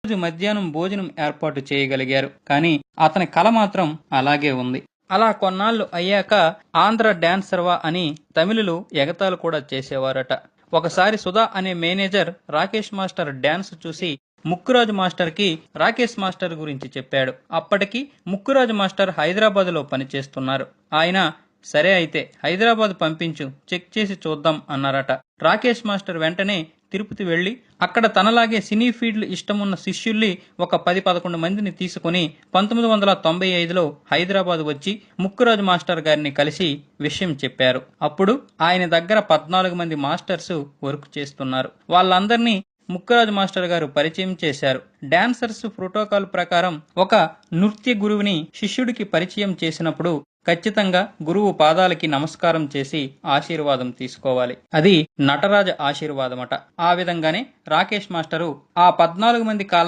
రోజు మధ్యాహ్నం భోజనం ఏర్పాటు చేయగలిగారు. కానీ అతని కల మాత్రం అలాగే ఉంది. అలా కొన్నాళ్లు అయ్యాక ఆంధ్ర డాన్సర్వా అని తమిళులు ఎగతాళి కూడా చేసేవారట. ఒకసారి సుధా అనే మేనేజర్ రాకేష్ మాస్టర్ డాన్స్ చూసి ముక్కురాజు మాస్టర్ కి రాకేష్ మాస్టర్ గురించి చెప్పాడు. అప్పటికి ముక్కురాజు మాస్టర్ హైదరాబాద్ లో పనిచేస్తున్నారు. ఆయన సరే అయితే హైదరాబాద్ పంపించు, చెక్ చేసి చూద్దాం అన్నారట. రాకేష్ మాస్టర్ వెంటనే తిరుపతి వెళ్లి అక్కడ తనలాగే సినీ ఫీల్డ్ ఇష్టమున్న శిష్యుల్ని ఒక 10-11 మందిని తీసుకుని 1995లో హైదరాబాద్ వచ్చి ముక్కురాజు మాస్టర్ గారిని కలిసి విషయం చెప్పారు. అప్పుడు ఆయన దగ్గర 14 మంది మాస్టర్స్ వర్క్ చేస్తున్నారు. వాళ్ళందరినీ ముక్కురాజు మాస్టర్ గారు పరిచయం చేశారు. డాన్సర్స్ ప్రోటోకాల్ ప్రకారం ఒక నృత్య గురువుని శిష్యుడికి పరిచయం చేసినప్పుడు ఖచ్చితంగా గురువు పాదాలకి నమస్కారం చేసి ఆశీర్వాదం తీసుకోవాలి. అది నటరాజ ఆశీర్వాదమట. ఆ విధంగానే రాకేష్ మాస్టరు ఆ 14 మంది కాళ్ళకి